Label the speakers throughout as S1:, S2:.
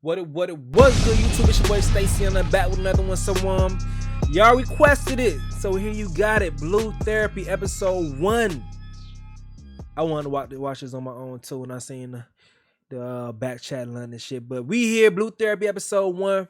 S1: What it was good YouTube? It's your boy Stacie, and I'm back with another one. So y'all requested it, so here you got it. Blue Therapy episode 1. I wanted to watch this on my own too, and I seen the back chat line and shit. But we here, Blue Therapy episode 1.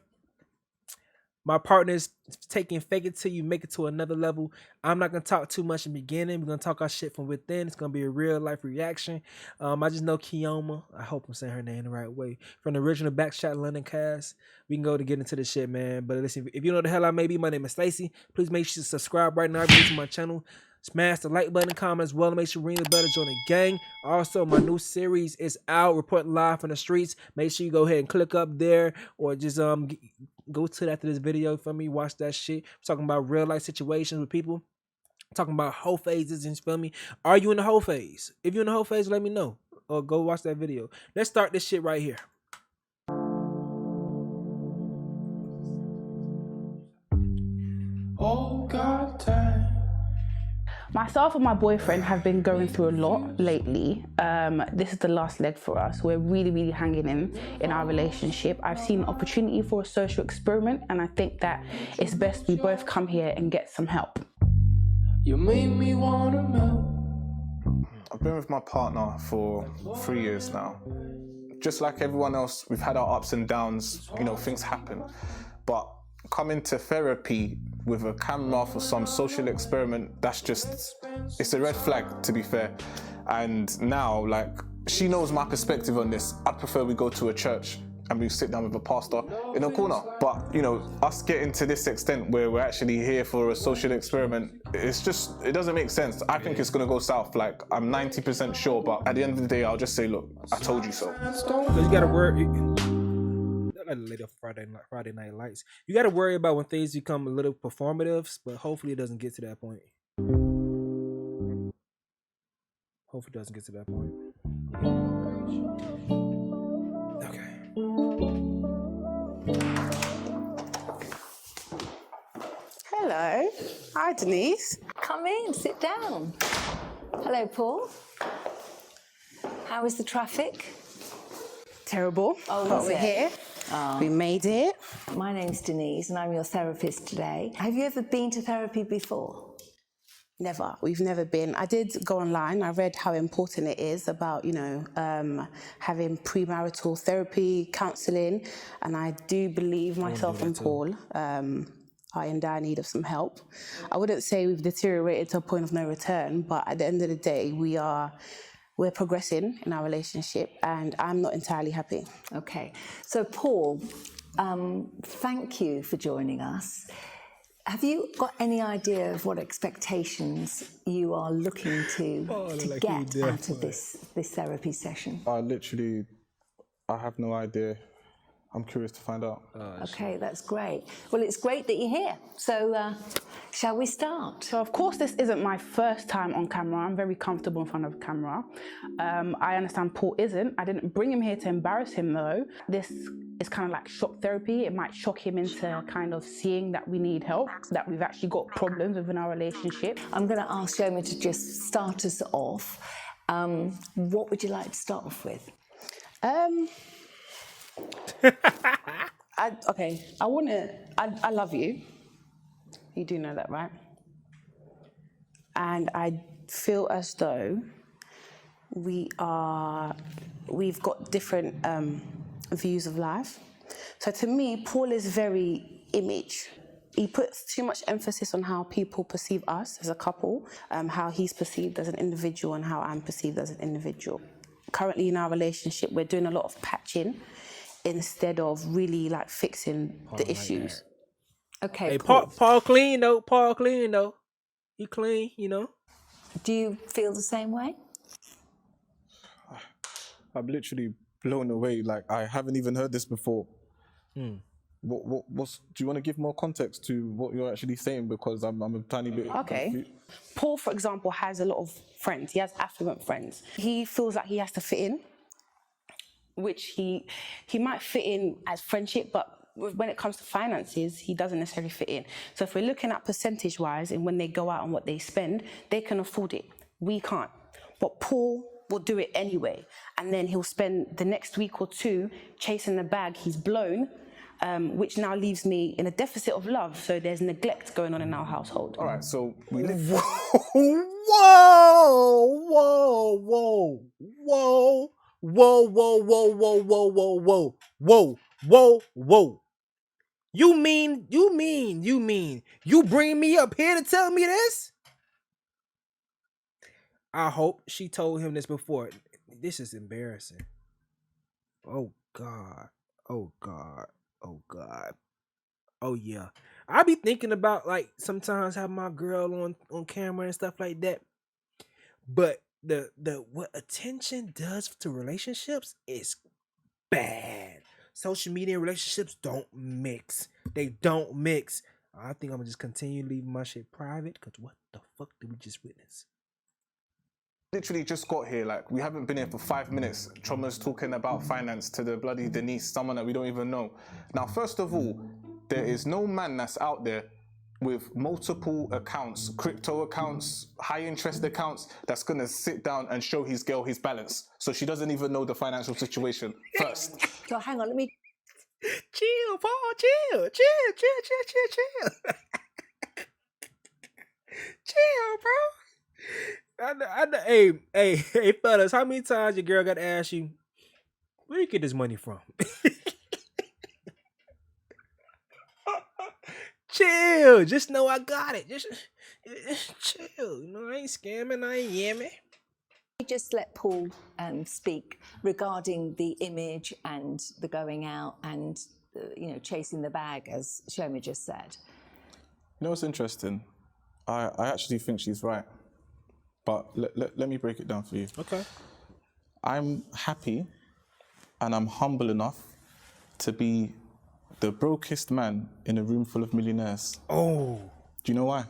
S1: My partner is taking Fake It Till You Make It to another level. I'm not going to talk too much in the beginning. We're going to talk our shit from within. It's going to be a real life reaction. I just know Kioma. I hope I'm saying her name the right way. From the original Backshot London cast. We can go to get into the shit, man. But listen, if you know the hell I may be, my name is Stacie. Please make sure to subscribe right now if you're to my channel. Smash the like button, comment as well, and make sure you ring the bell to join the gang. Also, my new series is out, reporting live from the streets. Make sure you go ahead and click up there, or just go to it after this video for me. Watch that shit. We're talking about real life situations with people. Talking about whole phases, and feel me. Are you in the whole phase? If you're in the whole phase, let me know, or go watch that video. Let's start this shit right here.
S2: Oh God, time.
S3: Myself and my boyfriend have been going through a lot lately. This is the last leg for us. We're really hanging in our relationship. I've seen an opportunity for a social experiment, and I think that it's best we both come here and get some help.
S2: You made me wanna melt.
S4: I've been with my partner for 3 years now. Just like everyone else, we've had our ups and downs, you know, things happen. But coming to therapy with a camera for some social experiment, that's just, it's a red flag, to be fair. And now, like, she knows my perspective on this. I'd prefer we go to a church and we sit down with a pastor in a corner. But, you know, us getting to this extent where we're actually here for a social experiment, it's just, it doesn't make sense. I think it's gonna go south, like, I'm 90% sure, but at the end of the day, I'll just say, look, I told you so.
S1: You gotta worry. Later Friday Night Lights. You got to worry about when things become a little performative, but hopefully it doesn't get to that point. Hopefully it doesn't get to that point. Okay.
S5: Hello. Hi, Denise.
S6: Come in, sit down. Hello, Paul. How is the traffic?
S5: Terrible.
S6: Oh,
S5: but
S6: is
S5: we're
S6: it?
S5: here. We made it.
S6: My name's Denise and I'm your therapist today. Have you ever been to therapy before?
S5: Never. We've never been. I did go online. I read how important it is about, you know, having premarital therapy, counselling, and I do believe myself and Paul are in dire need of some help. I wouldn't say we've deteriorated to a point of no return, but at the end of the day, we're progressing in our relationship, and I'm not entirely happy.
S6: Okay. So, Paul, thank you for joining us. Have you got any idea of what expectations you are looking to get out of this therapy session?
S4: I have no idea. I'm curious to find out.
S6: Okay, that's great. Well, it's great that you're here. So, shall we start?
S3: So of course this isn't my first time on camera. I'm very comfortable in front of camera. I understand Paul isn't. I didn't bring him here to embarrass him though. This is kind of like shock therapy. It might shock him into kind of seeing that we need help, that we've actually got problems within our relationship.
S6: I'm going to ask Yoma to just start us off. What would you like to start off with?
S5: I love you. You do know that, right? And I feel as though we've got different views of life. So to me, Paul is very image. He puts too much emphasis on how people perceive us as a couple, how he's perceived as an individual and how I'm perceived as an individual. Currently in our relationship, we're doing a lot of patching instead of really like fixing the issues.
S6: Okay,
S1: Hey,
S6: cool.
S1: Paul clean though. Paul clean though. He clean, you know.
S6: Do you feel the same way?
S4: I'm literally blown away. Like, I haven't even heard this before. Do you want to give more context to what you're actually saying? Because I'm a tiny bit...
S5: Okay. Paul, for example, has a lot of friends. He has affluent friends. He feels like he has to fit in, which he might fit in as friendship, but when it comes to finances, he doesn't necessarily fit in. So if we're looking at percentage-wise and when they go out and what they spend, they can afford it. We can't. But Paul will do it anyway. And then he'll spend the next week or two chasing the bag he's blown, which now leaves me in a deficit of love. So there's neglect going on in our household.
S4: All right, so we live.
S1: Whoa, whoa, whoa, whoa, whoa, whoa, whoa, whoa, whoa, whoa, whoa, whoa, whoa, whoa. You mean you bring me up here to tell me this? I hope she told him this before. This is embarrassing. Oh God. Oh God. Oh God. Oh yeah. I be thinking about like sometimes have my girl on camera and stuff like that. But the what attention does to relationships is bad. Social media and relationships don't mix. They don't mix. I think I'm gonna just continue leaving my shit private because what the fuck did we just witness?
S4: Literally just got here, like we haven't been here for 5 minutes. Choma's talking about finance to the bloody Denise, someone that we don't even know. Now, first of all, there is no man that's out there with multiple accounts, crypto accounts, high interest accounts, that's gonna sit down and show his girl his balance. So she doesn't even know the financial situation first.
S6: So hang on, let me.
S1: Chill, Paul, chill. Chill, bro. I know. Hey, fellas, how many times your girl got to ask you, where you get this money from? Chill. Just know I got it. Just chill. You know, I ain't scamming. I ain't yamming.
S6: Just let Paul speak regarding the image and the going out and chasing the bag, as Shoma just said.
S4: You know what's interesting? I actually think she's right. But let me break it down for you.
S1: Okay.
S4: I'm happy and I'm humble enough to be the brokest man in a room full of millionaires.
S1: Oh.
S4: Do you know why?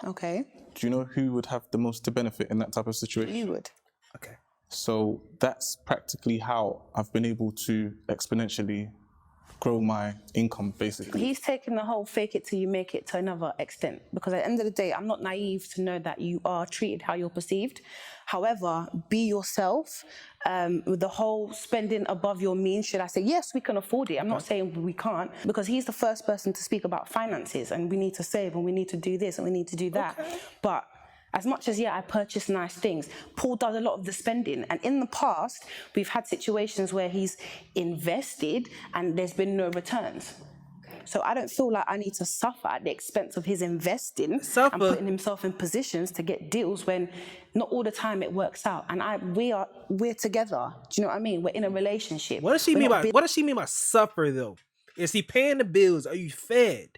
S5: Okay.
S4: Do you know who would have the most to benefit in that type of situation?
S5: You would.
S1: Okay.
S4: So that's practically how I've been able to exponentially grow my income, basically.
S5: He's taking the whole fake it till you make it to another extent, because at the end of the day, I'm not naive to know that you are treated how you're perceived. However, be yourself. With the whole spending above your means, should I say, yes, we can afford it. I'm not saying we can't, because he's the first person to speak about finances and we need to save and we need to do this and we need to do that. Okay. But as much as, I purchase nice things, Paul does a lot of the spending. And in the past, we've had situations where he's invested and there's been no returns. So I don't feel like I need to suffer at the expense of his investing and putting himself in positions to get deals when not all the time it works out. And we're together. Do you know what I mean? We're in a relationship.
S1: What does she mean by suffer though? Is he paying the bills? Are you fed?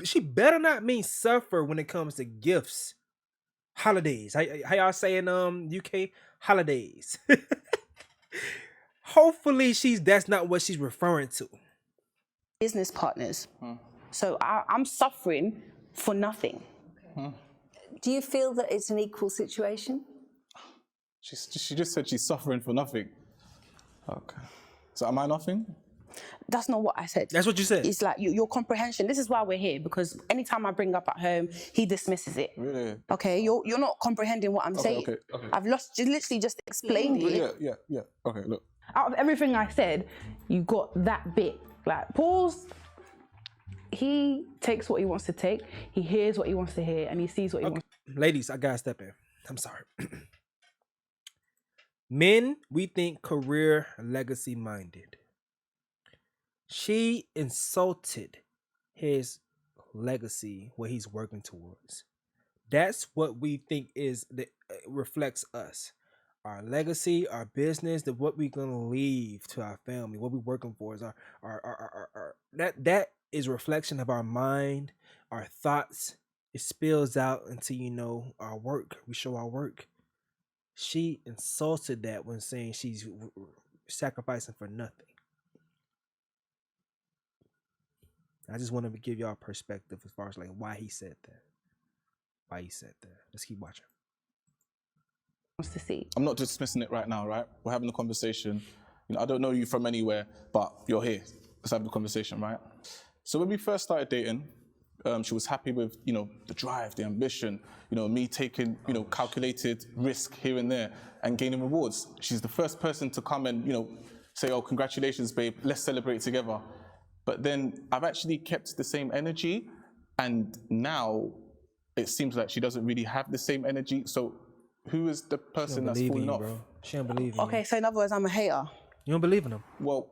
S1: She better not mean suffer when it comes to gifts, holidays. How y'all say in UK? Holidays. Hopefully that's not what she's referring to.
S5: Business partners. So I'm suffering for nothing.
S6: Do you feel that it's an equal situation?
S4: She just said she's suffering for nothing. Okay. So am I nothing?
S5: That's not what I said.
S1: That's what you said.
S5: It's like your comprehension. This is why we're here, because anytime I bring up at home, he dismisses it.
S4: Really?
S5: Okay, you're not comprehending what I'm saying.
S4: Okay.
S5: I've literally just explained it.
S4: Yeah. Okay, look.
S3: Out of everything I said, you got that bit. Like, Paul's, he takes what he wants to take, he hears what he wants to hear, and he sees what he wants.
S1: Ladies, I gotta step in. I'm sorry. Men, we think career legacy minded. She insulted his legacy, what he's working towards. That's what we think reflects us. Our legacy, our business, what we're gonna leave to our family, what we're working for is our that is a reflection of our mind, our thoughts. It spills out into our work. We show our work. She insulted that when saying she's sacrificing for nothing. I just want to give y'all perspective as far as like why he said that. Let's keep watching.
S3: To see.
S4: I'm not dismissing it right now, right? We're having a conversation. I don't know you from anywhere, but you're here. Let's have the conversation, right? So when we first started dating, She was happy with, the drive, the ambition, me taking, calculated risk here and there and gaining rewards. She's the first person to come and, say, oh, congratulations, babe, let's celebrate together. But then I've actually kept the same energy, and now it seems like she doesn't really have the same energy. So who is the person that's falling off?
S1: Bro. She don't believe in
S5: Okay, so in other words, I'm a hater.
S1: you. Don't believe in him.
S4: Well,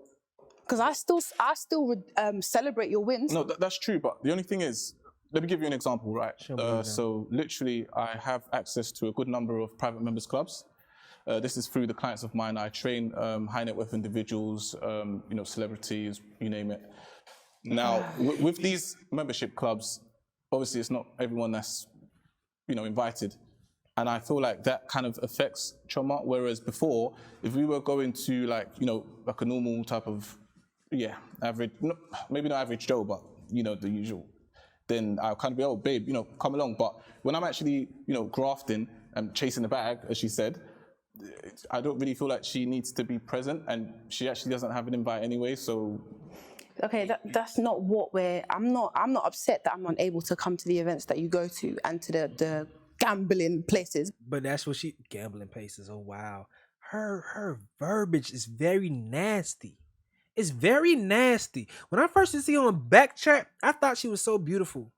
S5: Because I still celebrate your wins.
S4: no, that's true. But the only thing is, let me give you an example, right? So literally, I have access to a good number of private members clubs. This is through the clients of mine. I train high net worth individuals, celebrities, you name it. Now, with these membership clubs, obviously it's not everyone that's, invited. And I feel like that kind of affects trauma. Whereas before, if we were going to like a normal type of, average, maybe not average Joe, but, the usual, then I'll kind of be, oh, babe, come along. But when I'm actually, grafting and chasing the bag, as she said, I don't really feel like she needs to be present, and she actually doesn't have an invite anyway, so...
S5: Okay, that's not what I'm not upset that I'm unable to come to the events that you go to and to the gambling places.
S1: But that's what gambling places. Oh wow. Her verbiage is very nasty. It's very nasty. When I first see her on Backchat, I thought she was so beautiful.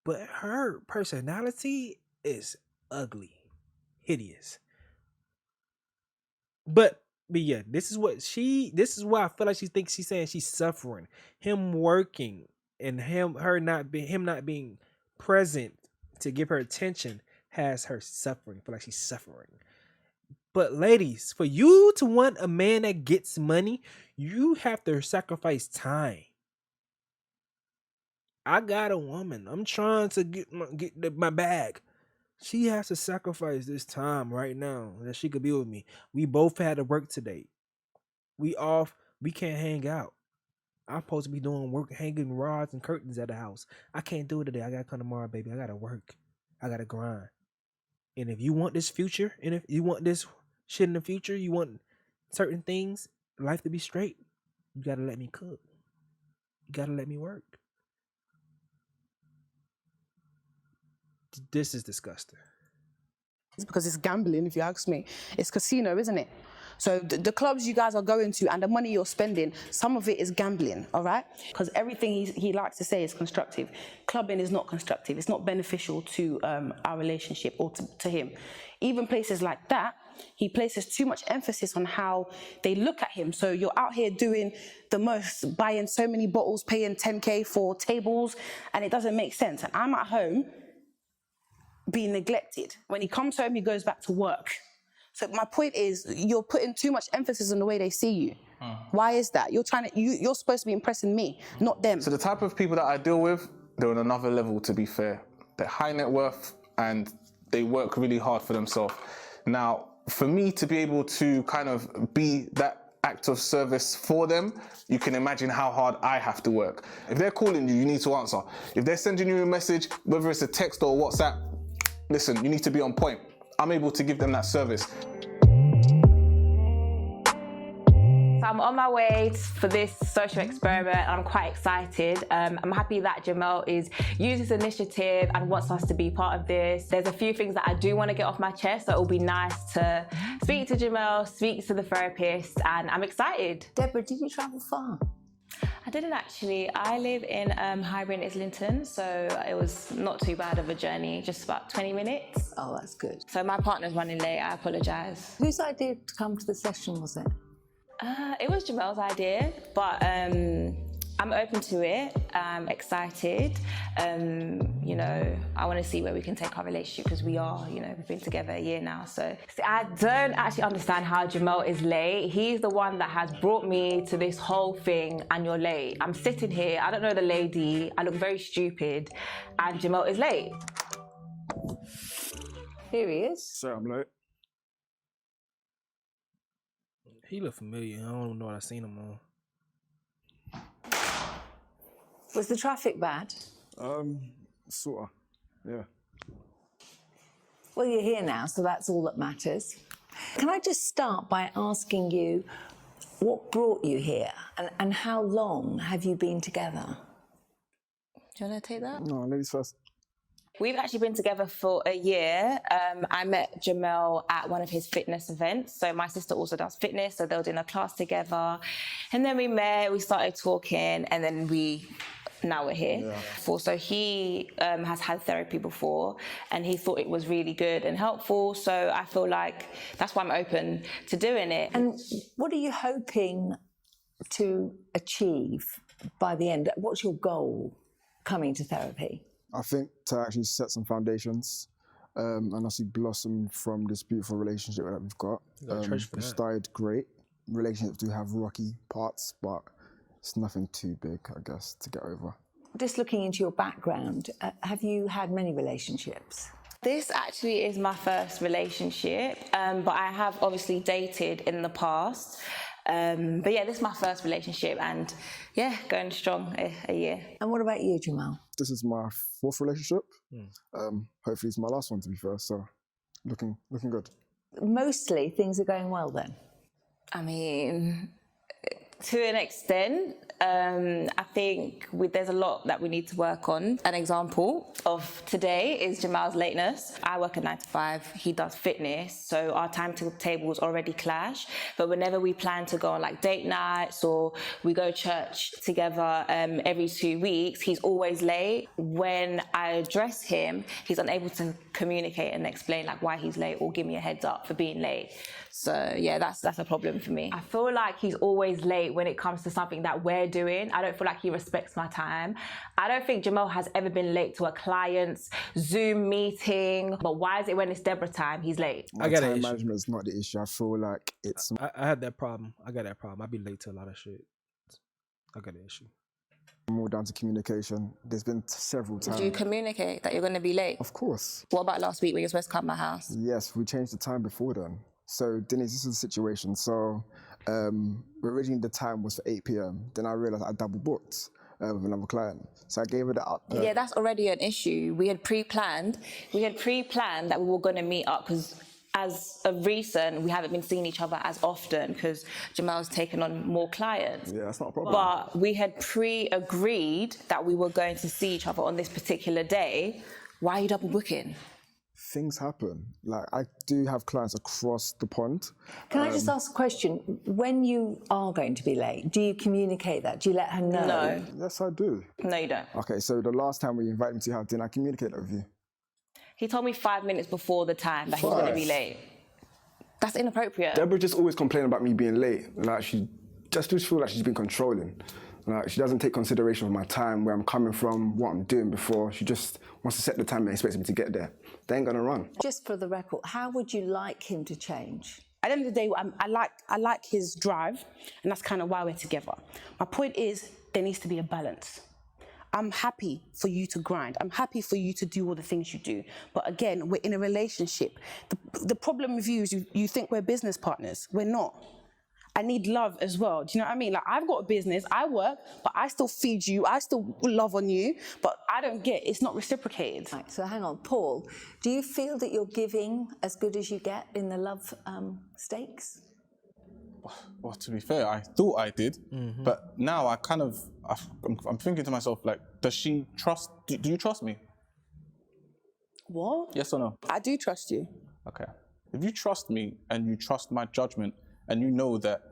S1: But her personality is ugly. Hideous. But yeah, this is why I feel like she thinks she's saying she's suffering. Him working and him not being present to give her attention has her suffering. I feel like she's suffering. But ladies, for you to want a man that gets money, you have to sacrifice time. I got a woman. I'm trying to get my bag. She has to sacrifice this time right now that she could be with me. We both had to work today. We off. We can't hang out. I'm supposed to be doing work, hanging rods and curtains at the house. I can't do it today. I gotta come tomorrow, baby. I gotta work. I gotta grind. And if you want this future, and if you want this shit in the future, you want certain things, life to be straight, you gotta let me cook. You gotta let me work. This is disgusting.
S5: It's because it's gambling, if you ask me. It's casino, isn't it? So the clubs you guys are going to and the money you're spending, some of it is gambling, all right? Because everything he likes to say is constructive. Clubbing is not constructive. It's not beneficial to our relationship or to him. Even places like that, he places too much emphasis on how they look at him. So you're out here doing the most, buying so many bottles, paying 10K for tables, and it doesn't make sense. And I'm at home being neglected. When he comes home, he goes back to work. So my point is, you're putting too much emphasis on the way they see you. Why is that? You're supposed to be impressing me, not them.
S4: So the type of people that I deal with, they're on another level, to be fair. They're high net worth and they work really hard for themselves. Now, for me to be able to kind of be that act of service for them, you can imagine how hard I have to work. If they're calling you, you need to answer. If they're sending you a message, whether it's a text or WhatsApp, listen, you need to be on point. I'm able to give them that service.
S7: So I'm on my way for this social experiment and I'm quite excited. I'm happy that Jamel is using this initiative and wants us to be part of this. There's a few things that I do want to get off my chest, so it'll be nice to speak to Jamel, speak to the therapist, and I'm excited.
S6: Deborah, did you travel far?
S7: I didn't actually. I live in Highbury, Islington, so it was not too bad of a journey, just about 20 minutes.
S6: Oh, that's good.
S7: So my partner's running late, I apologise.
S6: Whose idea to come to the session was it?
S7: It was Jamel's idea, but I'm open to it. I'm excited. I want to see where we can take our relationship because we are, we've been together a year now. So see, I don't actually understand how Jamel is late. He's the one that has brought me to this whole thing, and you're late. I'm sitting here, I don't know the lady, I look very stupid, and Jamel is late.
S6: Here he is.
S8: Sorry, I'm late.
S1: He look familiar. I don't know what I've seen him on.
S6: Was the traffic bad?
S8: Sorta, yeah.
S6: Well, you're here now, so that's all that matters. Can I just start by asking you what brought you here and how long have you been together?
S7: Do you want to take that?
S8: No, ladies first.
S7: We've actually been together for a year. I met Jamel at one of his fitness events. So my sister also does fitness, so they were doing a class together. And then we met, we started talking, and then now we're here. Yeah. So he has had therapy before, and he thought it was really good and helpful. So I feel like that's why I'm open to doing it.
S6: And what are you hoping to achieve by the end? What's your goal coming to therapy?
S8: I think to actually set some foundations and I see blossom from this beautiful relationship that we've got. We started great. Relationships do have rocky parts, but it's nothing too big, I guess, to get over.
S6: Just looking into your background, have you had many relationships?
S7: This actually is my first relationship, but I have obviously dated in the past. But yeah, this is my first relationship, and yeah, going strong a year.
S6: And what about you, Jamal?
S8: This is my 4th relationship. Hopefully it's my last one, to be fair, so looking good.
S6: Mostly things are going well then?
S7: I mean, to an extent. I think there's a lot that we need to work on. An example of today is Jamal's lateness. I work at 9 to 5, he does fitness, so our timetables already clash. But whenever we plan to go on like date nights or we go church together every 2 weeks, he's always late. When I address him, he's unable to communicate and explain like why he's late or give me a heads up for being late. So yeah, that's a problem for me. I feel like he's always late when it comes to something that we're doing. I don't feel like he respects my time. I don't think Jamal has ever been late to a client's Zoom meeting, but why is it when it's Deborah time, he's late?
S8: My time management is not the issue. I feel like it's...
S1: I had that problem. I got that problem. I be late to a lot of shit. I got an issue.
S8: More down to communication. There's been several times.
S7: Do you communicate that you're going to be late?
S8: Of course.
S7: What about last week when you were supposed to come to my house?
S8: Yes, we changed the time before then. So, Denise, this is the situation. So, originally the time was for 8 p.m. Then I realized I double booked with another client. So I gave her that up.
S7: Yeah, that's already an issue. We had pre-planned that we were going to meet up because as of recent, we haven't been seeing each other as often because Jamal's taken on more clients.
S8: Yeah, that's not a problem.
S7: But we had pre-agreed that we were going to see each other on this particular day. Why are you double booking?
S8: Things happen. Like, I do have clients across the pond.
S6: Can I just ask a question? When you are going to be late, do you communicate that? Do you let her know?
S7: No.
S8: Yes, I do.
S7: No, you don't.
S8: Okay, so the last time when you invited me to your house, didn't I communicate that with you?
S7: He told me 5 minutes before the time that he's going to be late. That's inappropriate.
S8: Deborah just always complaining about me being late. Like, she just feel like she's been controlling. Like, she doesn't take consideration of my time, where I'm coming from, what I'm doing before. She just wants to set the time and expects me to get there. They ain't gonna run.
S6: Just for the record, how would you like him to change?
S3: At the end of the day, I like his drive, and that's kind of why we're together. My point is, there needs to be a balance. I'm happy for you to grind. I'm happy for you to do all the things you do. But again, we're in a relationship. The problem with you is you think we're business partners. We're not. I need love as well. Do you know what I mean? Like, I've got a business, I work, but I still feed you, I still love on you, but I don't get, it's not reciprocated.
S6: Right, so hang on, Paul, do you feel that you're giving as good as you get in the love stakes?
S4: Well, to be fair, I thought I did, but now I'm thinking to myself, like, does she trust, do you trust me?
S3: What?
S4: Yes or no?
S3: I do trust you.
S4: Okay. If you trust me and you trust my judgment, and you know that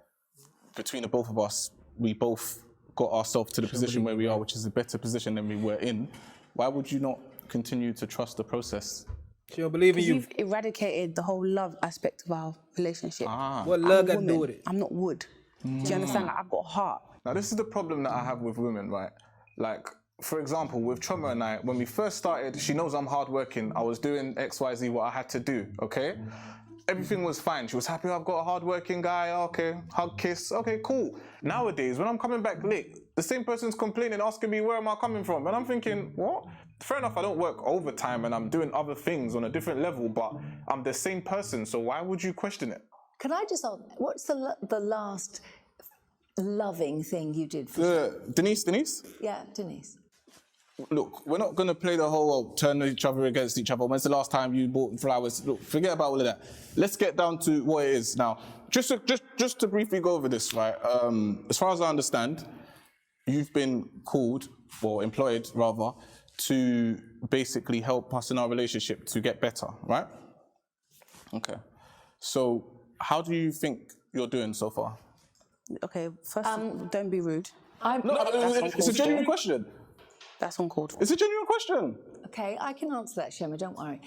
S4: between the both of us, we both got ourselves to the position where we are, which is a better position than we were in, why would you not continue to trust the process?
S1: She don't believe in you.
S3: You've eradicated the whole love aspect of our relationship.
S1: What love got to do with it?
S3: I'm not wood. Do you understand? Like, I've got a heart.
S4: Now, this is the problem that I have with women, right? Like, for example, with Choma and I, when we first started, she knows I'm hardworking. I was doing X, Y, Z, what I had to do, okay? Everything was fine. She was happy I've got a hardworking guy. Okay, hug, kiss. Okay, cool. Nowadays, when I'm coming back late, the same person's complaining, asking me where am I coming from, and I'm thinking, what? Fair enough, I don't work overtime and I'm doing other things on a different level, but I'm the same person. So why would you question it?
S6: Can I just ask, what's the last loving thing you did for
S4: Denise?
S6: Yeah, Denise.
S4: Look, we're not going to play the whole turn each other against each other. When's the last time you bought flowers? Look, forget about all of that. Let's get down to what it is now. Just to briefly go over this, right? As far as I understand, you've been called, or employed rather, to basically help us in our relationship to get better, right? Okay. So how do you think you're doing so far?
S5: Okay, first, don't be rude.
S4: It's a genuine question.
S5: That's uncalled for.
S4: It's a genuine question.
S6: Okay, I can answer that, Shema, don't worry.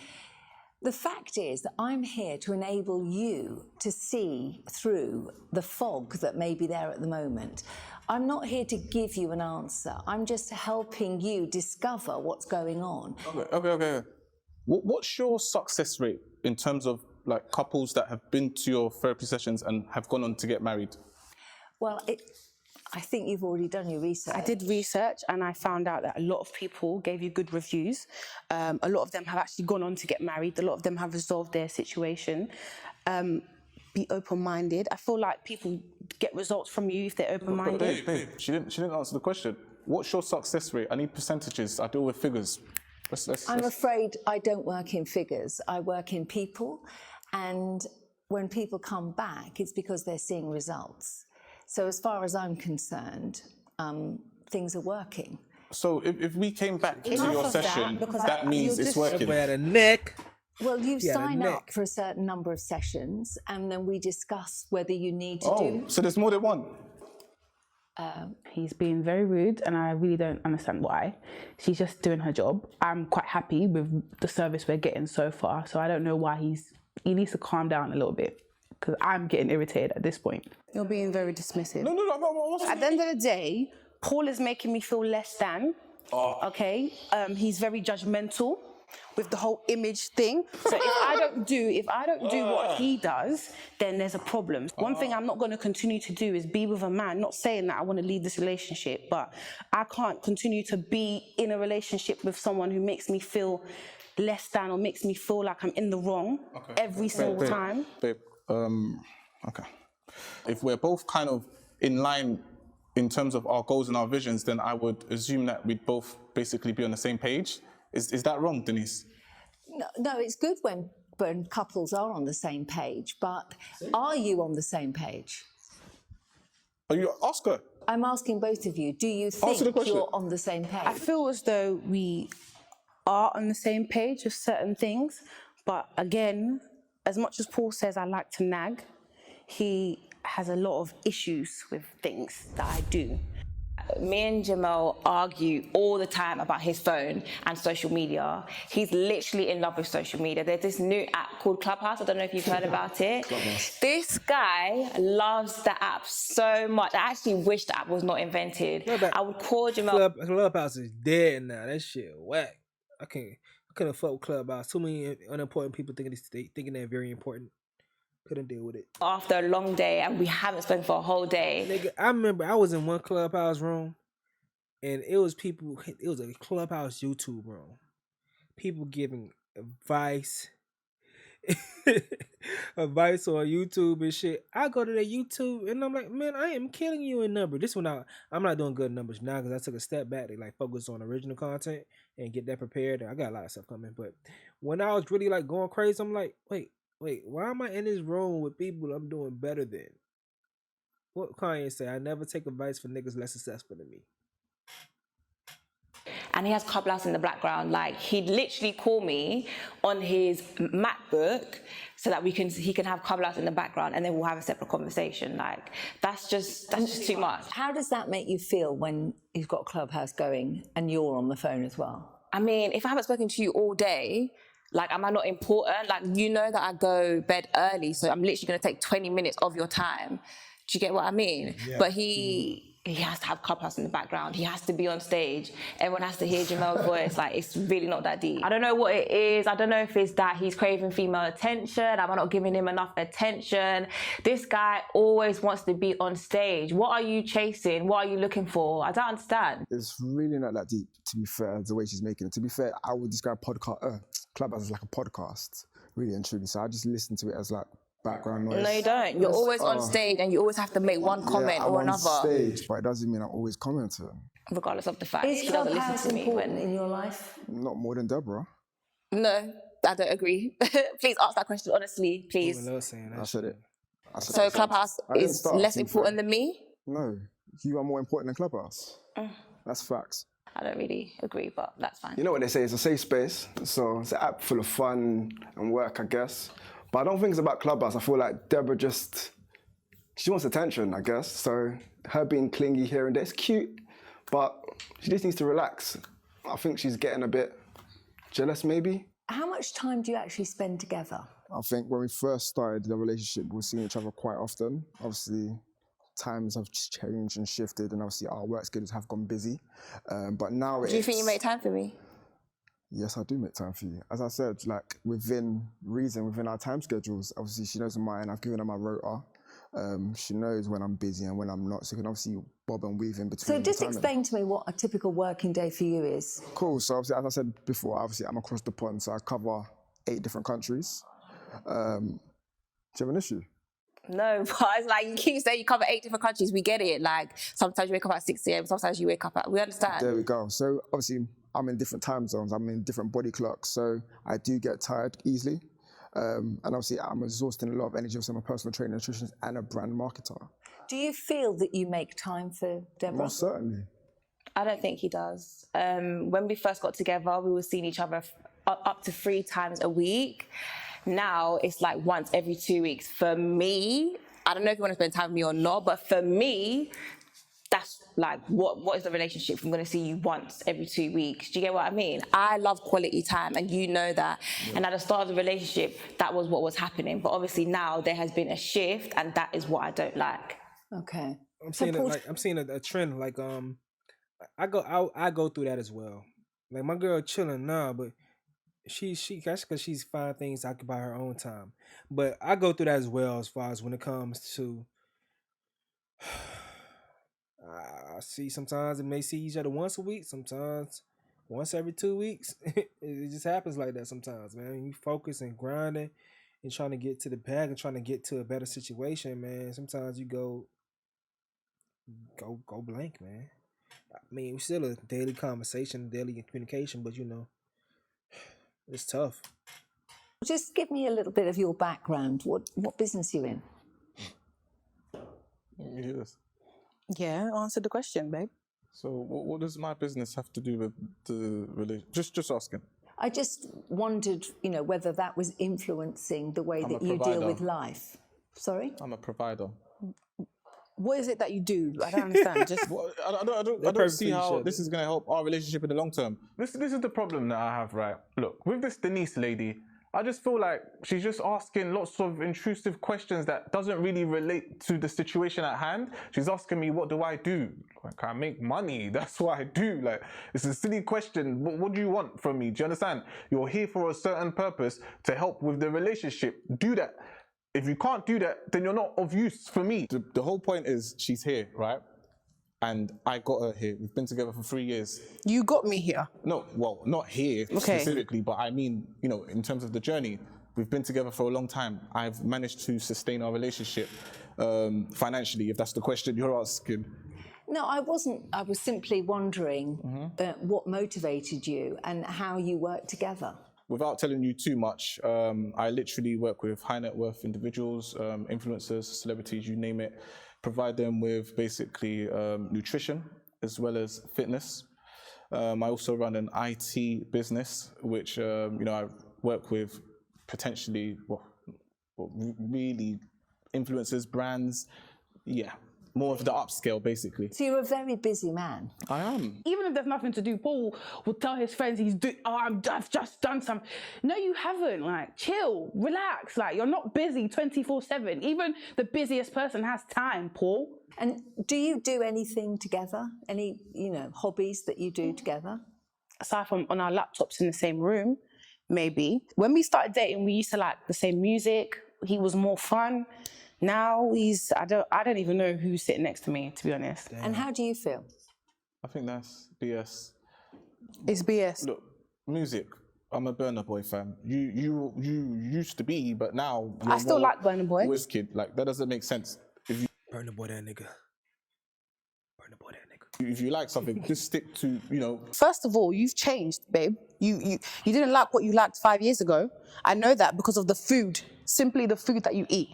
S6: The fact is that I'm here to enable you to see through the fog that may be there at the moment. I'm not here to give you an answer. I'm just helping you discover what's going on.
S4: Okay. What's your success rate in terms of like couples that have been to your therapy sessions and have gone on to get married?
S6: Well, I think you've already done your research.
S5: I did research and I found out that a lot of people gave you good reviews. A lot of them have actually gone on to get married. A lot of them have resolved their situation. Be open-minded. I feel like people get results from you if they're open-minded.
S4: Babe, she didn't answer the question. What's your success rate? I need percentages. I deal with figures.
S6: I'm afraid I don't work in figures. I work in people. And when people come back, it's because they're seeing results. So as far as I'm concerned, things are working.
S4: So if we came back to your session, that means it's working.
S1: By the neck.
S6: Well, you sign up for a certain number of sessions, and then we discuss whether you need to do...
S4: So there's more than one?
S3: He's being very rude and I really don't understand why. She's just doing her job. I'm quite happy with the service we're getting so far, so I don't know why he needs to calm down a little bit, because I'm getting irritated at this point.
S5: You're being very dismissive.
S4: No.
S5: At the end of the day, Paul is making me feel less than, okay? He's very judgmental with the whole image thing. So if I don't do what he does, then there's a problem. One thing I'm not going to continue to do is be with a man, not saying that I want to leave this relationship, but I can't continue to be in a relationship with someone who makes me feel less than or makes me feel like I'm in the wrong every single time.
S4: Babe, okay. If we're both kind of in line in terms of our goals and our visions, then I would assume that we'd both basically be on the same page. Is that wrong, Denise?
S6: No, it's good when couples are on the same page, but are you on the same page?
S4: Are you? Ask her.
S6: I'm asking both of you, do you think you're on the same page?
S5: I feel as though we are on the same page with certain things, but again, as much as Paul says I like to nag, he has a lot of issues with things that I do.
S7: Me and Jamal argue all the time about his phone and social media. He's literally in love with social media. There's this new app called Clubhouse. I don't know if you've heard about it. This guy loves the app so much. I actually wish the app was not invented. I would call Jamal.
S1: Clubhouse is dead now. That shit whack. I couldn't fuck with Clubhouse. Too many unimportant people thinking they're very important. Couldn't deal with it. After
S7: a long day and we haven't spoken for a whole day.
S1: Nigga, I remember I was in one Clubhouse room and it was a Clubhouse YouTube room. People giving advice. Advice on YouTube and shit. I go to their YouTube and I'm like, man, I am killing you in numbers. This one I'm not doing good numbers now because I took a step back to like focus on original content and get that prepared. And I got a lot of stuff coming. But when I was really like going crazy, I'm like, wait, why am I in this room with people I'm doing better than? What Kanye say? I never take advice from niggas less successful than me.
S7: And he has Clubhouse in the background. Like, he'd literally call me on his MacBook so that he can have Clubhouse in the background and then we'll have a separate conversation. Like, that's just too much.
S6: How does that make you feel when you've got Clubhouse going and you're on the phone as well?
S7: I mean, if I haven't spoken to you all day, like, am I not important? Like, you know that I go bed early, so I'm literally going to take 20 minutes of your time. Do you get what I mean? Yeah. But he has to have Clubhouse in the background. He has to be on stage. Everyone has to hear Jamel's voice. Like, it's really not that deep. I don't know what it is. I don't know if it's that he's craving female attention. Am I not giving him enough attention? This guy always wants to be on stage. What are you chasing? What are you looking for? I don't understand.
S8: It's really not that deep, to be fair, the way she's making it. To be fair, I would describe Clubhouse as like a podcast, really and truly. So I just listen to it as like background noise.
S7: No, you don't. You're always on stage and you always have to make one comment or another.
S8: I'm on stage, but it doesn't mean I'm always commenting.
S7: Regardless of the fact
S6: he doesn't listen to me
S7: important
S6: in your life?
S8: Not more than Deborah.
S7: No, I don't agree. Please ask that question honestly, please.
S8: I said it.
S7: So Clubhouse is less important than me?
S8: No, you are more important than Clubhouse. That's facts.
S7: I don't really agree, but that's fine.
S9: You know what they say, it's a safe space, so it's an app full of fun and work, I guess. But I don't think it's about Clubhouse. I feel like Deborah she wants attention, I guess. So her being clingy here and there, it's cute, but she just needs to relax. I think she's getting a bit jealous, maybe.
S6: How much time do you actually spend together?
S8: I think when we first started the relationship, we were seeing each other quite often. Obviously, times have changed and shifted, and obviously our work schedules have gone busy. But now
S7: Do you think you make time for me?
S8: Yes, I do make time for you. As I said, like within reason, within our time schedules, obviously she knows mine, I've given her my rota. She knows when I'm busy and when I'm not, so you can obviously bob and weave in between.
S6: So just explain to me what a typical working day for you is.
S8: Cool, so obviously, as I said before, obviously I'm across the pond, so I cover 8 different countries. Do you have an issue?
S7: No, but it's like you keep saying you cover 8 different countries. We get it. Like sometimes you wake up at 6 a.m. Sometimes you wake up at. We understand.
S8: There we go. So obviously I'm in different time zones. I'm in different body clocks. So I do get tired easily. And obviously I'm exhausting a lot of energy. I'm a personal trainer, nutritionist, and a brand marketer.
S6: Do you feel that you make time for Deborah?
S8: Most certainly.
S7: I don't think he does. When we first got together, we were seeing each other up to 3 times a week. Now it's like once every 2 weeks. For me, I don't know if you want to spend time with me or not, but for me, that's like, what is the relationship? I'm going to see you once every 2 weeks. Do you get what I mean? I love quality time, and you know that. Yeah. And at the start of the relationship, that was what was happening. But obviously now there has been a shift, and that is what I don't like.
S6: Okay.
S1: I'm seeing a trend. Like I go through that as well. Like my girl chilling now, but she that's because she's finding things to occupy her own time. But I go through that as well, as far as when it comes to I see sometimes it may see each other once a week, sometimes once every 2 weeks. It just happens like that sometimes, man. You focus and grinding and trying to get to the bag and trying to get to a better situation, man. Sometimes you go blank, man. I mean, it's still a daily conversation, daily communication, but you know, it's tough.
S6: Just give me a little bit of your background. What business are you in?
S4: Yes.
S3: Yeah, answer the question, babe.
S4: So what does my business have to do with the relation? Just asking.
S6: I just wondered, whether that was influencing the way that you deal with life. Sorry?
S4: I'm a provider.
S3: What is it that you do? I don't understand. Just
S4: I don't see how this is going to help our relationship in the long term. This is the problem that I have, right? Look, with this Denise lady, I just feel like she's just asking lots of intrusive questions that doesn't really relate to the situation at hand. She's asking me, what do I do? Like, I make money. That's what I do. Like, it's a silly question. What do you want from me? Do you understand? You're here for a certain purpose to help with the relationship. Do that. If you can't do that, then you're not of use for me. The whole point is she's here, right? And I got her here. We've been together for 3 years.
S3: You got me here?
S4: No, well, not here specifically, but I mean, in terms of the journey, we've been together for a long time. I've managed to sustain our relationship financially, if that's the question you're asking.
S6: No, I wasn't. I was simply wondering what motivated you and how you work together.
S4: Without telling you too much, I literally work with high net worth individuals, influencers, celebrities, you name it, provide them with basically nutrition as well as fitness. I also run an IT business, which I work with potentially really influencers, brands, more of the upscale, basically.
S6: So you're a very busy man.
S4: I am.
S3: Even if there's nothing to do, Paul will tell his friends I've just done some. No, you haven't. Like, chill, relax. Like, you're not busy 24/7. Even the busiest person has time, Paul.
S6: And do you do anything together? Any, hobbies that you do together?
S3: Aside from on our laptops in the same room, maybe. When we started dating, we used to like the same music. He was more fun. Now I don't even know who's sitting next to me, to be honest.
S6: Damn. And how do you feel?
S4: I think that's BS.
S3: It's BS.
S4: Look, music. I'm a Burna Boy fan. You used to be, but now
S3: I still like Burna Boy.
S4: Wizkid. Like, that doesn't make sense. If you
S1: Burna Boy that nigga. Burna Boy that nigga.
S4: If you like something, just stick to,
S3: First of all, you've changed, babe. You didn't like what you liked 5 years ago. I know that because of the food, simply the food that you eat.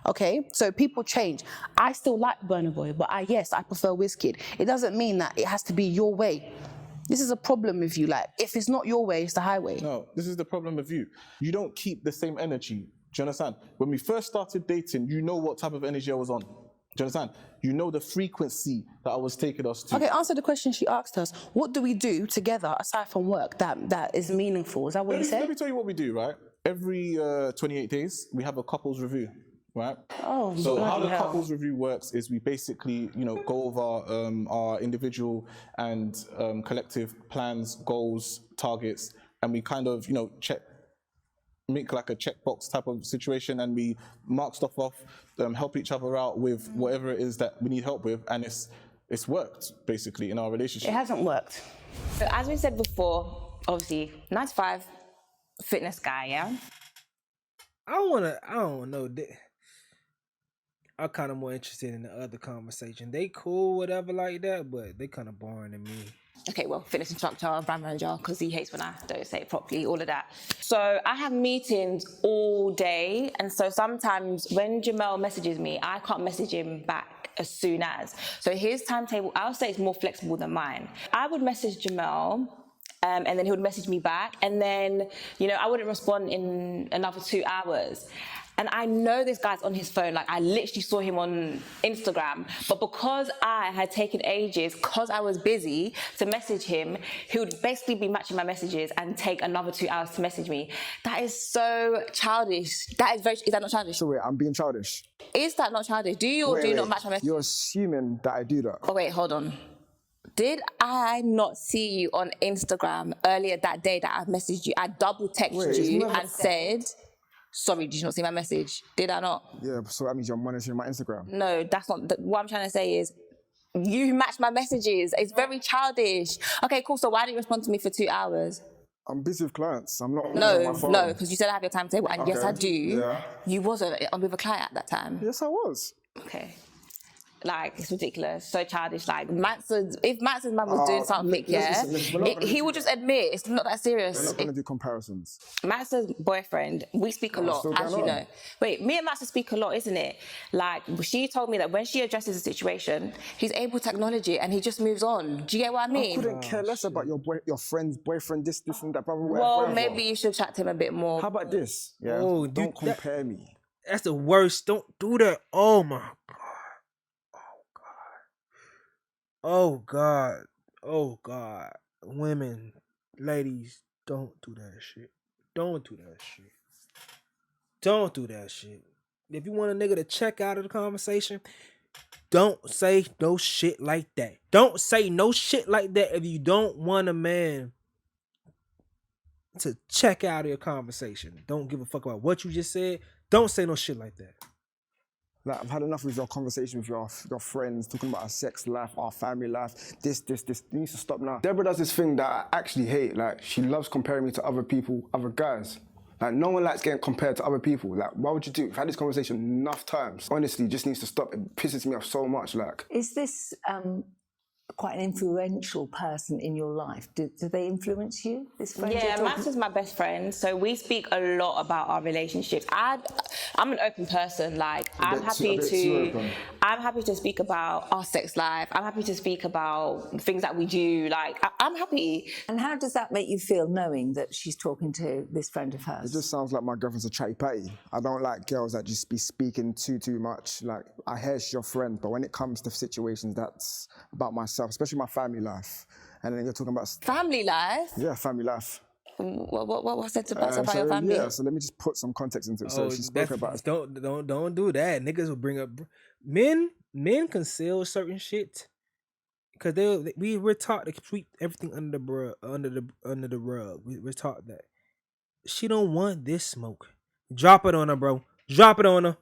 S5: Okay, so people change. I still like Burna Boy, but I prefer Wizkid. It doesn't mean that it has to be your way. This is a problem with you. Like, if it's not your way, it's the highway.
S4: No, this is the problem with you. You don't keep the same energy. Do you understand? When we first started dating, you know what type of energy I was on. Do you understand? You know the frequency that I was taking us to.
S5: Okay, answer the question she asked us. What do we do together aside from work that is meaningful? Is that what you said?
S4: Let me tell you what we do, right? Every 28 days, we have a couples review, right?
S5: Oh,
S4: so how the
S5: hell.
S4: couples review works is we basically, go over our individual and collective plans, goals, targets, and we kind of, make like a checkbox type of situation, and we mark stuff off, help each other out with whatever it is that we need help with, and it's worked basically in our relationship.
S5: It hasn't worked.
S7: So as we said before, obviously 9 to 5, fitness guy, yeah?
S1: I don't know. I'm kind of more interested in the other conversation. They cool, whatever like that, but they kind of boring to me.
S7: Okay, well, fitness instructor, brand manager, because he hates when I don't say it properly, all of that. So I have meetings all day, and so sometimes when Jamel messages me, I can't message him back as soon as. So his timetable, I'll say, it's more flexible than mine. I would message Jamel, and then he would message me back, and then, I wouldn't respond in another 2 hours. And I know this guy's on his phone, like I literally saw him on Instagram, but because I had taken ages, because I was busy to message him, he would basically be matching my messages and take another 2 hours to message me. That is so childish. Is that not childish?
S8: So wait, I'm being childish.
S7: Is that not childish? Do you or do you not match my messages?
S8: You're assuming that I do that.
S7: Oh wait, hold on. Did I not see you on Instagram earlier that day that I messaged you? I double texted you and said, sorry, did you not see my message? Did I not?
S8: Yeah, so that means you're monitoring my Instagram.
S7: No, that's not. What I'm trying to say is, you match my messages. It's very childish. Okay, cool. So why didn't you respond to me for 2 hours?
S8: I'm busy with clients. I'm not on my phone.
S7: No, because you said I have your timetable, and yes, I do.
S8: Yeah.
S7: You wasn't with a client at that time.
S8: Yes, I was.
S7: Okay. Like, it's ridiculous, so childish. Like, if Manson's man was doing something, he would just admit it's not that serious.
S8: We're not going to do comparisons.
S7: Manson's boyfriend, we speak a lot, as you know. Wait, me and Manson speak a lot, isn't it? Like, she told me that when she addresses a situation, he's able to acknowledge it and he just moves on. Do you get what I mean?
S8: I couldn't care less about your friend's boyfriend, this and that.
S7: Well, maybe you should chat to him a bit more.
S8: How about this? Yeah,
S1: Oh,
S8: don't compare me.
S1: That's the worst. Don't do that. Oh my God. Oh God. Oh God. Women, ladies, don't do that shit. Don't do that shit. Don't do that shit. If you want a nigga to check out of the conversation, don't say no shit like that. Don't say no shit like that if you don't want a man to check out of your conversation. Don't give a fuck about what you just said. Don't say no shit like that.
S8: Like, I've had enough with your conversation with your friends, talking about our sex life, our family life, this. You need to stop now.
S9: Deborah does this thing that I actually hate. Like, she loves comparing me to other people, other guys. Like, no one likes getting compared to other people. Like, why would you do it? We've had this conversation enough times. Honestly, it just needs to stop. It pisses me off so much, like.
S6: Is this quite an influential person in your life? Do they influence you, this friend?
S7: Yeah, Max is my best friend, so we speak a lot about our relationships. I'm an open person. Like, I'm happy to speak about our sex life. I'm happy to speak about things that we do. Like, I'm happy.
S6: And how does that make you feel, knowing that she's talking to this friend of hers?
S8: It just sounds like my girlfriend's a chatty patty. I don't like girls that just be speaking too much. Like, I hear she's your friend, but when it comes to situations that's about myself, especially my family life, and then you're talking about
S7: family life.
S8: Yeah, family life.
S7: What's that about your family?
S8: Yeah, so let me just put some context into it. So she spoke about
S1: don't do that. Niggas will bring up men conceal certain shit because we're taught to sweep everything under the rug. We're taught that. She don't want this smoke. Drop it on her, bro. Drop it on her.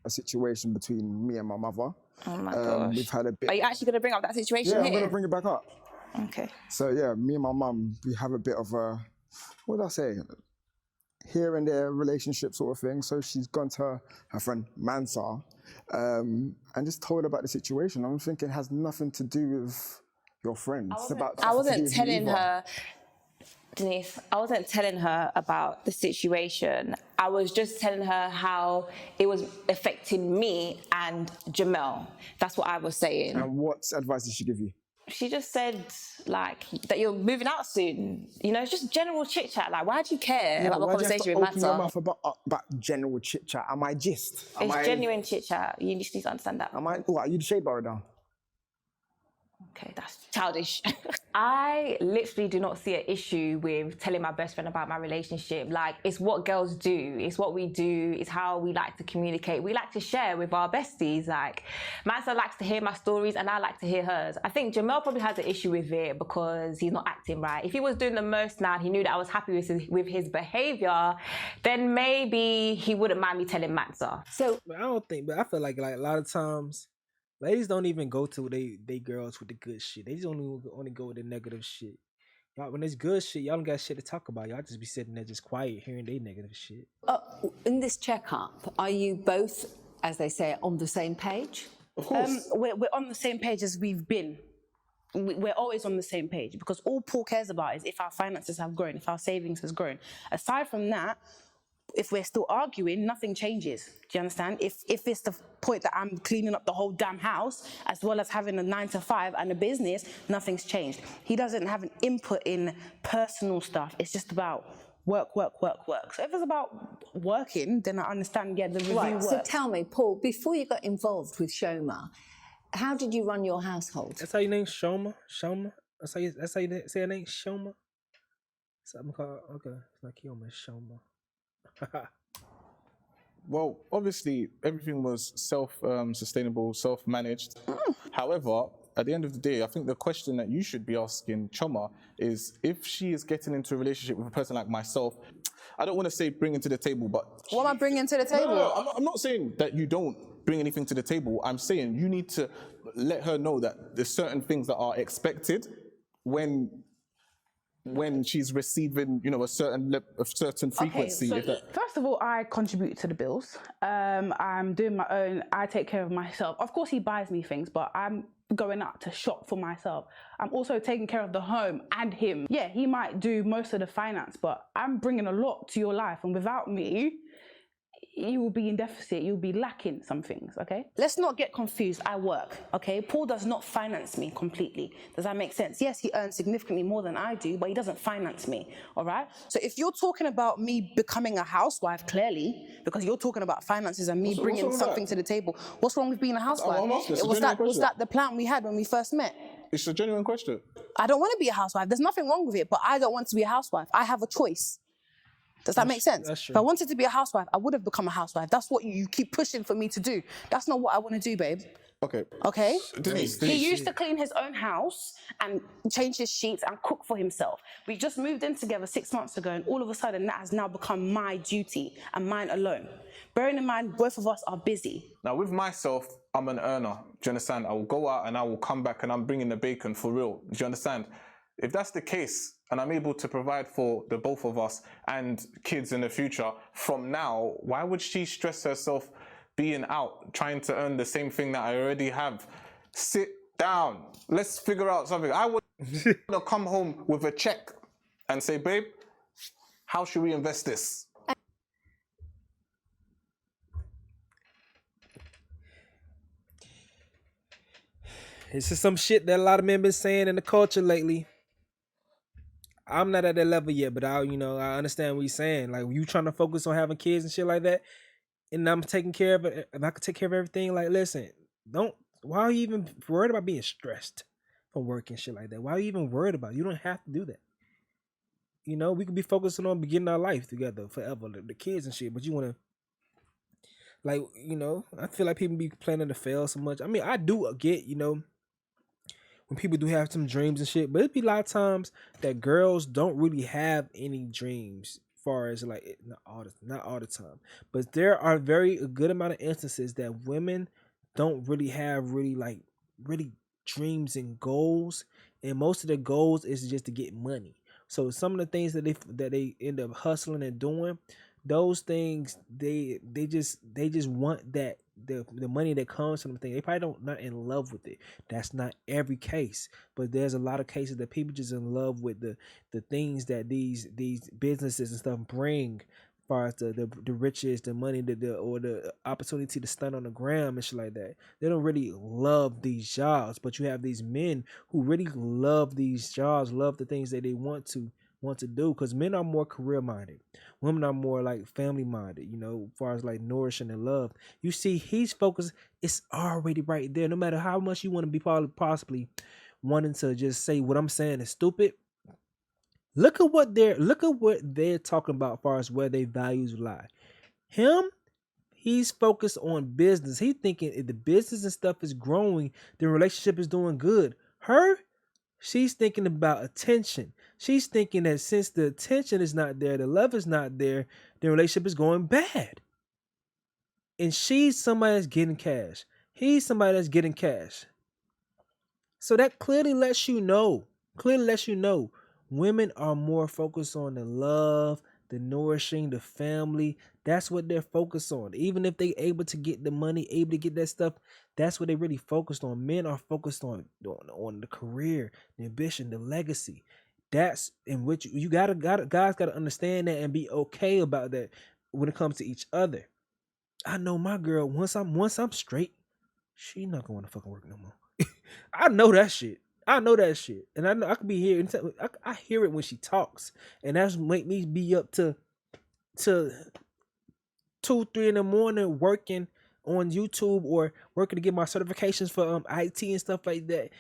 S8: A situation between me and my mother.
S7: Oh my gosh.
S8: We've had a bit.
S7: Are you actually gonna bring up that situation?
S8: Yeah,
S7: here?
S8: I'm gonna bring it back up.
S7: Okay.
S8: So yeah, me and my mum, we have a bit of a, what did I say? Here and there relationship sort of thing. So she's gone to her friend Mansa and just told her about the situation. I'm thinking it has nothing to do with your friend.
S7: I wasn't telling her Denise, I wasn't telling her about the situation. I was just telling her how it was affecting me and Jamel. That's what I was saying.
S8: And what advice did she give you?
S7: She just said, like, that you're moving out soon. You know, it's just general chit chat. Like, why do you care about what conversation with
S8: open your
S7: matter?
S8: mouth about general chit chat? Am I gist?
S7: It's genuine chit chat. You just need to understand that.
S8: What, are you the shade bar down?
S7: Okay, that's childish. I literally do not see an issue with telling my best friend about my relationship. Like, it's what girls do. It's what we do. It's how we like to communicate. We like to share with our besties. Like, Mansa likes to hear my stories and I like to hear hers. I think Jamel probably has an issue with it because he's not acting right. If he was doing the most now and he knew that I was happy with his behavior, then maybe he wouldn't mind me telling Mansa.
S6: So
S1: I don't think, but I feel like a lot of times, ladies don't even go to they girls with the good shit. They just only go with the negative shit. Y'all, when it's good shit, y'all don't got shit to talk about. Y'all just be sitting there just quiet, hearing they negative shit.
S6: in this checkup, are you both, as they say, on the same page?
S4: Of course.
S3: We're on the same page as we've been. We're always on the same page because all Paul cares about is if our finances have grown, if our savings has grown. Aside from that, if we're still arguing, nothing changes. Do you understand? If it's the point that I'm cleaning up the whole damn house, as well as having a 9-to-5 and a business, nothing's changed. He doesn't have an input in personal stuff. It's just about work. So if it's about working, then I understand, the review works.
S6: So tell me, Paul, before you got involved with Shoma, how did you run your household?
S1: That's how you name Shoma? Shoma? That's how you say her name? Shoma? Something called, okay. It's like you almost Shoma.
S4: Well, obviously, everything was self-sustainable, self-managed. However, at the end of the day, I think the question that you should be asking Choma is if she is getting into a relationship with a person like myself, I don't want to say bring into the table, but...
S5: What am I bringing to the table?
S4: No, I'm not saying that you don't bring anything to the table. I'm saying you need to let her know that there's certain things that are expected when she's receiving, a certain frequency.
S3: Okay, so first of all, I contribute to the bills. I'm doing my own. I take care of myself. Of course, he buys me things, but I'm going out to shop for myself. I'm also taking care of the home and him. Yeah, he might do most of the finance, but I'm bringing a lot to your life, and without me, you will be in deficit, you'll be lacking some things, okay? Let's not get confused. I work, okay? Paul does not finance me completely. Does that make sense? Yes, he earns significantly more than I do, but he doesn't finance me, all right? So if you're talking about me becoming a housewife, clearly, because you're talking about finances and me bringing something to the table, what's wrong with being a housewife? Was that the plan we had when we first met?
S4: It's a genuine question.
S3: I don't want to be a housewife. There's nothing wrong with it, but I don't want to be a housewife. I have a choice. Does that make sense?
S1: That's true.
S3: If I wanted to be a housewife, I would have become a housewife. That's what you keep pushing for me to do. That's not what I want to do, babe.
S4: Okay.
S3: Okay?
S4: Denise.
S3: He used to clean his own house and change his sheets and cook for himself. We just moved in together 6 months ago, and all of a sudden that has now become my duty and mine alone. Bearing in mind, both of us are busy.
S4: Now, with myself, I'm an earner. Do you understand? I will go out and I will come back and I'm bringing the bacon for real. Do you understand? If that's the case, and I'm able to provide for the both of us and kids in the future, from now, why would she stress herself being out, trying to earn the same thing that I already have? Sit down. Let's figure out something. I would come home with a check and say, babe, how should we invest this?
S1: This is some shit that a lot of men been saying in the culture lately. I'm not at that level yet, but I understand what you're saying. Like, you trying to focus on having kids and shit like that, and I'm taking care of it. If I could take care of everything, like, listen, why are you even worried about being stressed from work and shit like that? Why are you even worried about it? You don't have to do that. We could be focusing on beginning our life together forever, the kids and shit, but you want to, like, I feel like people be planning to fail so much. I mean, I do get, when people do have some dreams and shit, but it'd be a lot of times that girls don't really have any dreams, as far as like not all the time. But there are a good amount of instances that women don't really have really dreams and goals, and most of their goals is just to get money. So some of the things that they end up hustling and doing, those things, they just want that the money that comes from the thing. They probably not in love with it. That's not every case, but there's a lot of cases that people just in love with the things that these businesses and stuff bring, as far as the riches, the money, or the opportunity to stand on the gram and shit like that. They don't really love these jobs, but you have these men who really love these jobs, love the things that they want to do, because men are more career minded, women are more like family minded, as far as like nourishing and love. You see, he's focused, it's already right there. No matter how much you want to be possibly wanting to just say what I'm saying is stupid, look at what they're talking about as far as where their values lie. He's focused on business. He's thinking if the business and stuff is growing, the relationship is doing good. She's thinking about attention. She's thinking that since the attention is not there, the love is not there, the relationship is going bad. And she's somebody that's getting cash. He's somebody that's getting cash. So that clearly lets you know, women are more focused on the love, the nourishing, the family. That's what they're focused on. Even if they able to get the money, able to get that stuff, that's what they really focused on. Men are focused on the career, the ambition, the legacy. That's in which you guys gotta understand that and be okay about that when it comes to each other. I know my girl, once I'm straight, she not gonna want to fucking work no more. I know that shit. And I know I could be here. I hear it when she talks, and that's make me be up to 2-3 in the morning working on YouTube or working to get my certifications for IT and stuff like that.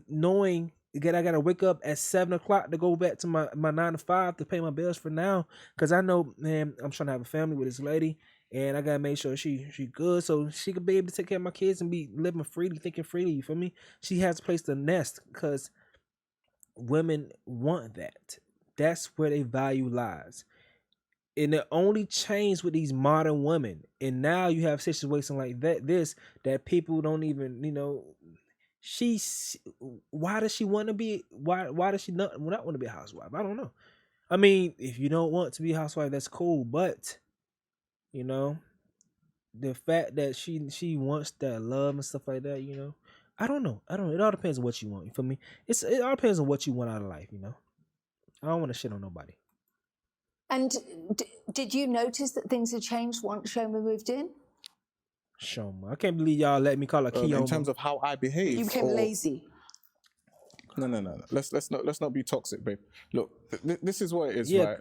S1: Knowing that I gotta wake up at 7 o'clock to go back to my 9 to 5 to pay my bills for now, because I know, man, I'm trying to have a family with this lady, and I gotta make sure she good, so she could be able to take care of my kids and be living freely, thinking freely. You feel me? She has a place to nest, because women want that. That's where their value lies. And it only changed with these modern women. And now you have situations like that people don't even, why does she want to be, why does she not want to be a housewife? I don't know. I mean, if you don't want to be a housewife, that's cool. But, the fact that she wants that love and stuff like that, I don't know. It all depends on what you want. You feel me? It all depends on what you want out of life, I don't want to shit on nobody.
S6: And did you notice that things had changed once Shoma moved in?
S1: Shoma, I can't believe y'all let me call her Kioma.
S4: In terms of how I behave,
S5: You became lazy.
S4: No. Let's not be toxic, babe. Look, this is what it is, right?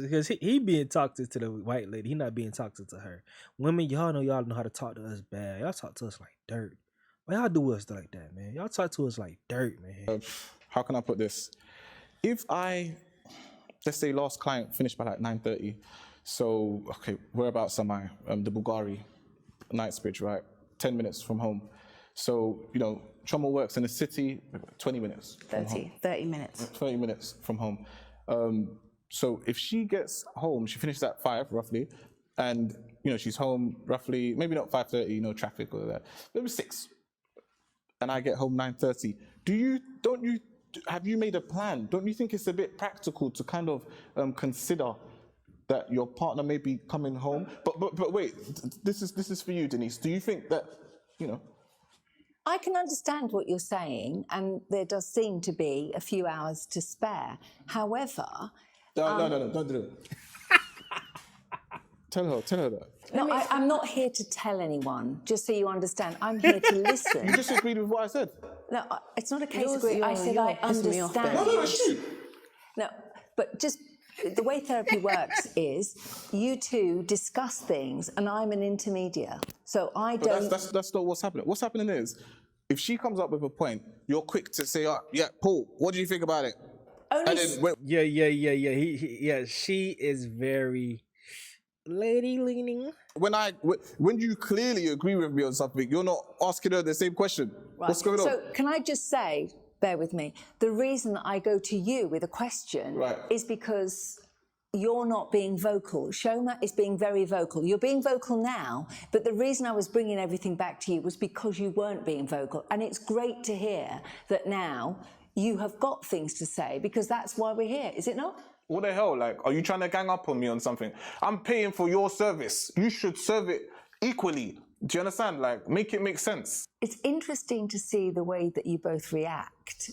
S1: Because he being toxic to the white lady. He not being toxic to her. Women, y'all know how to talk to us bad. Y'all talk to us like dirt. Why y'all do us like that, man? Y'all talk to us like dirt, man.
S4: How can I put this? If let's say last client finished by like 9:30, so okay, whereabouts am I? The Bulgari, Knightsbridge, right? 10 minutes from home. So, Choma works in the city, 20 minutes.
S5: 30 minutes.
S4: 20 minutes from home. So if she gets home, she finishes at 5 roughly, and she's home roughly, maybe not 5:30, no traffic or that, maybe 6. And I get home 9:30. Have you made a plan? Don't you think it's a bit practical to kind of consider that your partner may be coming home? But wait, this is for you, Denise. Do you think that,
S6: I can understand what you're saying, and there does seem to be a few hours to spare. However...
S4: No, don't do it. Tell her that.
S6: No, I'm not here to tell anyone, just so you understand. I'm here to listen.
S4: You just agreed with what I said.
S6: No, it's not a case of agree. I said I understand.
S4: No, it's true.
S6: No, but just the way therapy works is you two discuss things, and I'm an intermediary. So I don't...
S4: But that's not what's happening. What's happening is, if she comes up with a point, you're quick to say, yeah, Paul, what do you think about it?
S1: She is very lady leaning.
S4: When you clearly agree with me on something, you're not asking her the same question. Right. What's going on?
S6: So can I just say, bear with me, the reason that I go to you with a question is because you're not being vocal. Shoma is being very vocal. You're being vocal now, but the reason I was bringing everything back to you was because you weren't being vocal. And it's great to hear that now you have got things to say, because that's why we're here, is it not?
S4: What the hell? Like, are you trying to gang up on me on something? I'm paying for your service. You should serve it equally. Do you understand? Like, make it make sense.
S6: It's interesting to see the way that you both react.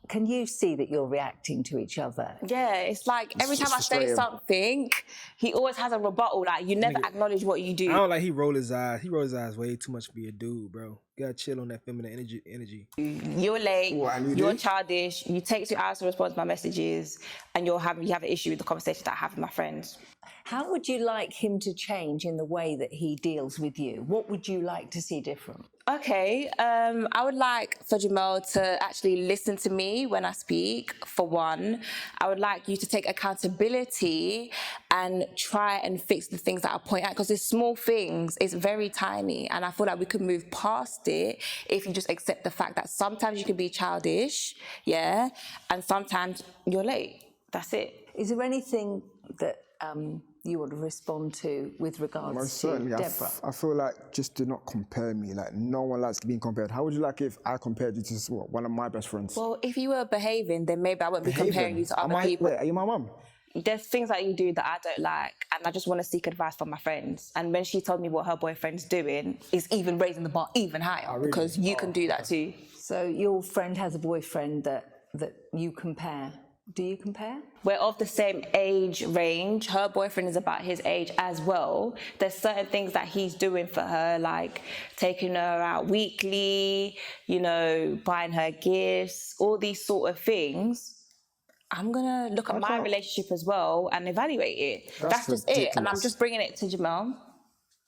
S6: Can you see that you're reacting to each other?
S7: Yeah, it's like every time I say something, he always has a rebuttal. Like, you never acknowledge what you do.
S1: I don't like he roll his eyes. He rolls his eyes way too much to be a dude, bro. You gotta chill on that feminine energy.
S7: You're late. You're childish. You take 2 hours to respond to my messages, and you have an issue with the conversation that I have with my friends.
S6: How would you like him to change in the way that he deals with you? What would you like to see different?
S7: Okay, I would like for Jamal to actually listen to me when I speak, for one. I would like you to take accountability and try and fix the things that I point out, because it's small things, it's very tiny, and I feel like we could move past it if you just accept the fact that sometimes you can be childish, yeah, and sometimes you're late. That's it.
S6: Is there anything that you would respond to with regards
S8: Most
S6: to
S8: certainly.
S6: Deborah?
S8: I feel like just do not compare me. Like, no one likes being compared. How would you like if I compared you to one of my best friends?
S7: Well, if you were behaving, then maybe I wouldn't be comparing you to other people.
S8: Wait, are you my mum?
S7: There's things that you do that I don't like, and I just want to seek advice from my friends. And when she told me what her boyfriend's doing, is even raising the bar even higher, because you can do that too.
S6: So your friend has a boyfriend that you compare. Do you compare?
S7: We're of the same age range. Her boyfriend is about his age as well. There's certain things that he's doing for her, like taking her out weekly, you know, buying her gifts, all these sort of things. I'm gonna look at my relationship as well and evaluate it. That's just it. And I'm just bringing it to Jamal,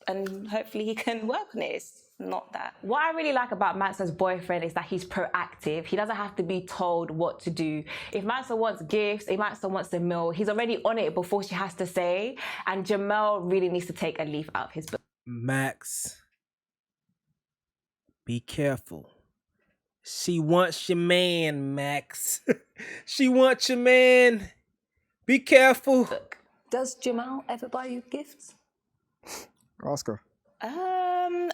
S7: and hopefully he can work on it. It's not that. What I really like about Mansa's boyfriend is that he's proactive. He doesn't have to be told what to do. If Mansa wants gifts, if Mansa wants a meal, he's already on it before she has to say. And Jamal really needs to take a leaf out of his book.
S1: Max, be careful. She wants your man, Max. She wants your man. Be careful.
S6: Does Jamal ever buy you gifts?
S8: Ask her.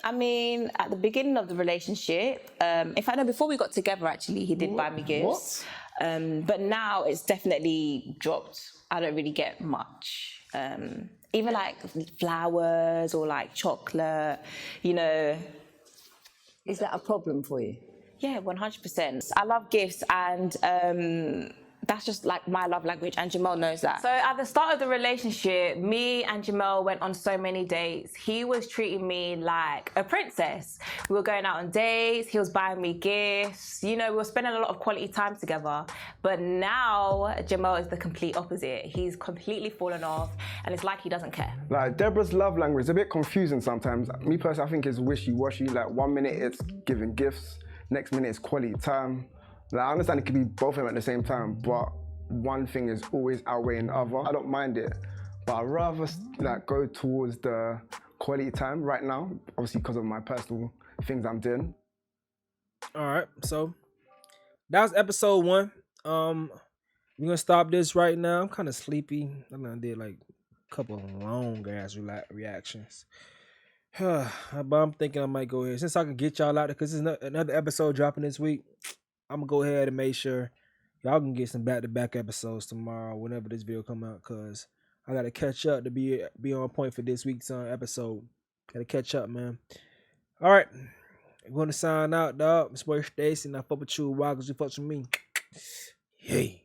S7: I mean, at the beginning of the relationship, in fact, no, before we got together, actually, he did buy me gifts. But now it's definitely dropped. I don't really get much. Even like flowers or like chocolate, you know.
S6: Is that a problem for you?
S7: Yeah, 100%. I love gifts, and that's just like my love language, and Jamal knows that. So at the start of the relationship, me and Jamal went on so many dates. He was treating me like a princess. We were going out on dates, he was buying me gifts, you know, we were spending a lot of quality time together. But now Jamal is the complete opposite. He's completely fallen off, and it's like he doesn't care.
S9: Like, Deborah's love language is a bit confusing sometimes. Me personally, I think it's wishy-washy. Like, 1 minute it's giving gifts, next minute it's quality time. Like, I understand it could be both of them at the same time, but one thing is always outweighing the other. I don't mind it, but I'd rather like go towards the quality time right now, obviously because of my personal things I'm doing.
S1: All right, so that was episode 1. We're gonna stop this right now. I'm kind of sleepy. I done did like a couple of long ass reactions. But I'm thinking I might go ahead, since I can get y'all out there, because there's another episode dropping this week. I'm gonna go ahead and make sure y'all can get some back-to-back episodes tomorrow, whenever this video come out, because I gotta catch up to be on point for this week's episode. Gotta catch up, man. All right, I'm gonna sign out, dog. It's boy Stacie, and I fuck with you. Why? Because you fuck with me. Hey.